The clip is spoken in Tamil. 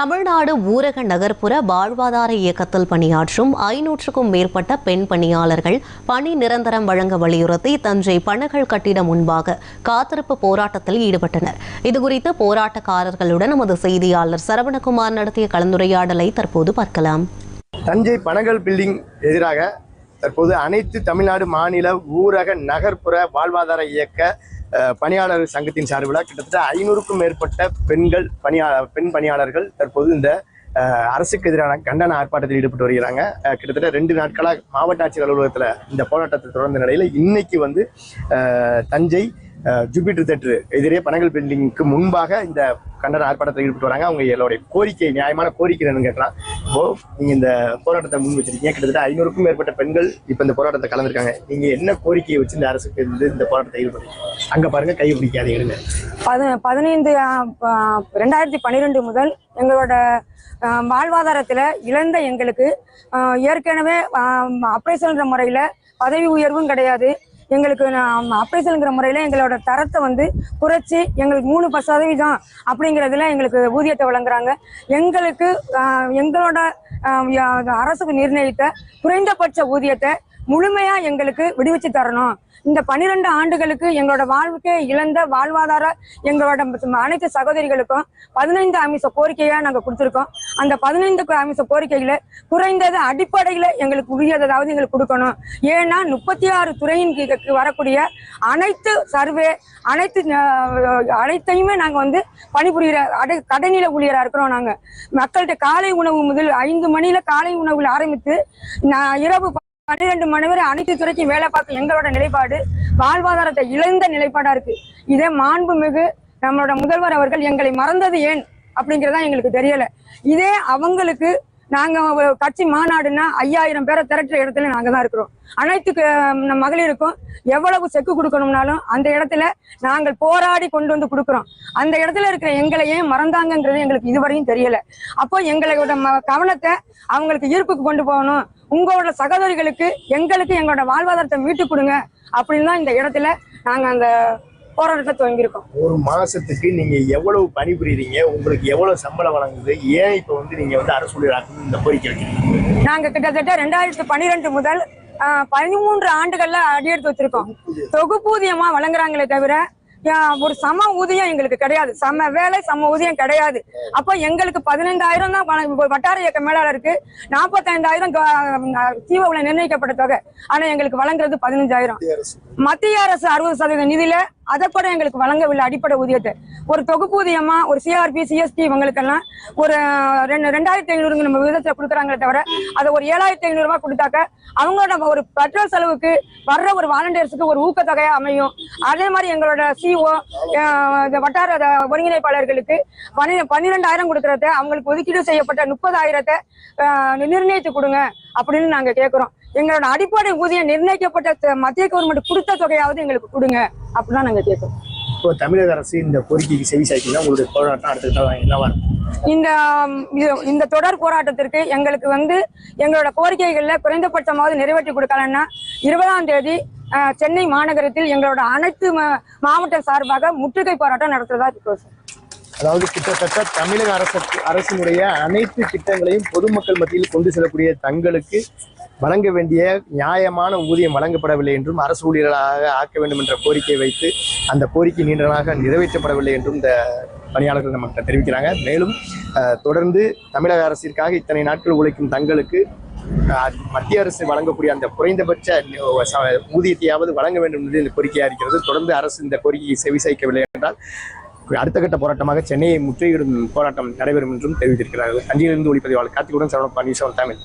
தமிழ்நாடு ஊரக நகர்ப்புற வாழ்வாதார இயக்கத்தில் பணியாற்றும் 500க்கும் மேற்பட்ட பெண் பணியாளர்கள் பணி நிரந்தரம் வழங்க வலியுறுத்தி தஞ்சை பனகல் கட்டிடம் முன்பாக காத்திருப்பு போராட்டத்தில் ஈடுபட்டனர். இதுகுறித்து போராட்டக்காரர்களுடன் நமது செய்தியாளர் சரவணகுமார் நடத்திய கலந்துரையாடலை தற்போது பார்க்கலாம். தஞ்சை பனகல் பில்டிங் எதிராக தற்போது அனைத்து தமிழ்நாடு மாநில ஊரக நகர்ப்புற வாழ்வாதார இயக்க பணியாளர் சங்கத்தின் சார்பில் கிட்டத்தட்ட 500க்கும் மேற்பட்ட பெண் பணியாளர்கள் தற்போது இந்த அரசுக்கு எதிரான கண்டன ஆர்ப்பாட்டத்தில் ஈடுபட்டு வருகிறாங்க. கிட்டத்தட்ட 2 நாட்களாக மாவட்ட ஆட்சியர் அலுவலகத்தில் இந்த போராட்டத்தை தொடர்ந்த நிலையில் இன்னைக்கு தஞ்சை ஜூபிட்டர் தேட்டர் எதிரே பனகல் பில்டிங்க்கு முன்பாக இந்த கண்டன ஆர்ப்பாட்டத்தில் ஈடுபட்டு வராங்க. அவங்க எல்லோருடைய கோரிக்கை, நியாயமான கோரிக்கை என்னன்னு கேட்கலாம். இப்போ நீங்க இந்த போராட்டத்தை முன் வச்சிருக்கீங்க, கிட்டத்தட்ட 500க்கும் மேற்பட்ட பெண்கள் இப்ப இந்த போராட்டத்தை கலந்துருக்காங்க. நீங்க என்ன கோரிக்கையை வச்சு இந்த அரசுக்கு இந்த போராட்டத்தை ஈடுபடுறீங்க? அங்க பாருங்க, கை பிடிக்காதீங்க. 2012 முதல் எங்களோட வாழ்வாதாரத்துல இழந்த எங்களுக்கு ஏற்கனவே ஆப்ரேஷன்ங்கிற முறையில பதவி உயர்வும் கிடையாது. எங்களுக்கு ஆப்ரேஷனுங்கிற முறையில் எங்களோட தரத்தை குறைச்சி எங்களுக்கு 3% அப்படிங்கிறதுல எங்களுக்கு ஊதியத்தை வழங்குறாங்க. எங்களுக்கு எங்களோட அரசுக்கு நிர்ணயித்த குறைந்தபட்ச ஊதியத்தை முழுமையா எங்களுக்கு விடுவிச்சு தரணும். இந்த 12 ஆண்டுகளுக்கு எங்களோட வாழ்க்கை இழந்த வாழ்வாதார எங்களோட அனைத்து சகோதரிகளுக்கும் 15 அம்ச கோரிக்கையா நாங்க கொடுத்துருக்கோம். அந்த 15 அம்ச கோரிக்கைகளை குறைந்தது அடிப்படையில எங்களுக்கு உரியதாவது எங்களுக்கு கொடுக்கணும். ஏன்னா 36 துறையின் வரக்கூடிய அனைத்து சர்வே அனைத்தையுமே நாங்க பணிபுரிகிற கடைநிலை ஊழியரா இருக்கிறோம். நாங்க மக்கள்கிட்ட காலை உணவு முதல் 5 மணில காலை உணவுல ஆரம்பித்து இரவு 12 மணி வரை அனைத்து துறைக்கும் வேலை பார்க்க எங்களோட நிலைப்பாடு வாழ்வாதாரத்தை இழந்த நிலைப்பாடா இருக்கு. இதே மாண்புமிகு நம்மளோட முதல்வர் அவர்கள் எங்களை மறந்தது ஏன் அப்படிங்கிறதா எங்களுக்கு தெரியல. இதே அவங்களுக்கு நாங்க கட்சி மாநாடுன்னா 5000 பேரை திரட்டுற இடத்துல நாங்க தான் இருக்கிறோம். அனைத்து மகளிருக்கும் எவ்வளவு செக்கு கொடுக்கணும்னாலும் அந்த இடத்துல நாங்கள் போராடி கொண்டு வந்து கொடுக்குறோம். அந்த இடத்துல இருக்கிற எங்களை ஏன் மறந்தாங்கன்றது எங்களுக்கு இதுவரையும் தெரியல. அப்போ எங்களோட கவனத்தை அவங்களுக்கு ஈர்ப்புக்கு கொண்டு போகணும். உங்களோட சகோதரிகளுக்கு எங்களோட வாழ்வாதாரத்தை மீட்டு கொடுங்க அப்படின்னு தான் இந்த இடத்துல நாங்க அந்த போராட்டத்தை துவங்கியிருக்கோம். ஒரு மாசத்துக்கு நீங்க எவ்வளவு பணிபுரியுறீங்க? உங்களுக்கு எவ்வளவு சம்பளம் வழங்குது? ஏன் இப்ப நீங்க அரசு ஊழியராக இந்த கோரிக்கை வைக்கிறீங்க? நாங்க கிட்டத்தட்ட 2012 முதல் 13 ஆண்டுகள்ல அடியெடுத்து வச்சிருக்கோம். தொகுப்பூதியமா வழங்குறாங்களே தவிர ஒரு சம ஊதியம் எங்களுக்கு கிடையாது. சம வேலை சம ஊதியம் கிடையாது. அப்போ எங்களுக்கு 15,000 தான் வட்டார இயக்க மேலாளருக்கு 45,000 தீவுல நிர்ணயிக்கப்பட்ட தொகை. ஆனா எங்களுக்கு வழங்குறது 15,000. மத்திய அரசு 60% நிதியில அதை கூட எங்களுக்கு வழங்கவில்லை. அடிப்படை ஊதியத்தை ஒரு தொகுப்பூதியமா ஒரு சிஆர்பி சிஎஸ்டி இவங்களுக்கெல்லாம் ஒரு 2,500 நம்ம விதத்துல கொடுக்குறாங்களே தவிர அதை ஒரு 7,500 ரூபாய் கொடுத்தாக்க அவங்களோட ஒரு பெட்ரோல் செலவுக்கு வர்ற ஒரு வாலண்டியர்ஸுக்கு ஒரு ஊக்கத்தொகையா அமையும். அதே மாதிரி எங்களோட சிஓ வட்டார ஒருங்கிணைப்பாளர்களுக்கு 12,000 கொடுக்கறத அவங்களுக்கு ஒதுக்கீடு செய்யப்பட்ட 30,000 நிர்ணயித்து கொடுங்க அப்படின்னு நாங்க கேட்கிறோம். எங்களோட அடிப்படை ஊதியம் நிர்ணயிக்கப்பட்ட மத்திய கவர்மெண்ட் கொடுத்த தொகையாவது எங்களுக்கு கொடுங்க அப்படின்னு நாங்க கேட்கிறோம். இப்போ தமிழக அரசு இந்த கோரிக்கைக்கு செவி சாய்க்கல, உங்களுடைய போராட்டம் அடுத்த என்னவா இருக்கும்? இந்த தொடர் போராட்டத்திற்கு எங்களுக்கு எங்களோட கோரிக்கைகள்ல குறைந்தபட்சமாவது நிறைவேற்றி கொடுக்கலன்னா 20ஆம் தேதி சென்னை மாநகரத்தில் எங்களோட அனைத்து மாவட்ட சார்பாக முற்றுகை போராட்டம் நடத்துறதா இருக்கோம். அதாவது கிட்டத்தட்ட தமிழக அரசினுடைய அனைத்து திட்டங்களையும் பொதுமக்கள் மத்தியில் கொண்டு செல்லக்கூடிய தங்களுக்கு வழங்க வேண்டிய நியாயமான ஊதியம் வழங்கப்படவில்லை என்றும் அரசு ஊழியர்களாக ஆக்க வேண்டும் என்ற கோரிக்கையை வைத்து அந்த கோரிக்கை நீண்ட நாளாக நிறைவேற்றப்படவில்லை என்றும் இந்த பணியாளர்கள் நமக்கு தெரிவிக்கிறாங்க. மேலும் தொடர்ந்து தமிழக அரசிற்காக இத்தனை நாட்கள் உழைக்கும் தங்களுக்கு மத்திய அரசு வழங்கக்கூடிய அந்த குறைந்தபட்ச ஊதியத்தையாவது வழங்க வேண்டும் என்று இந்த கோரிக்கையாக இருக்கிறது. தொடர்ந்து அரசு இந்த கோரிக்கையை செவிசாய்க்கவில்லை என்றால் அடுத்த கட்ட போராட்டமாக சென்னையை முற்றுகையிடும் போராட்டம் நடைபெறும் என்றும் தெரிவித்திருக்கிறார்கள். தஞ்சையிலிருந்து ஒளிப்பதிவாளர் கார்த்திகுடன் சரவணன், நியூஸ் 7 தமிழ்.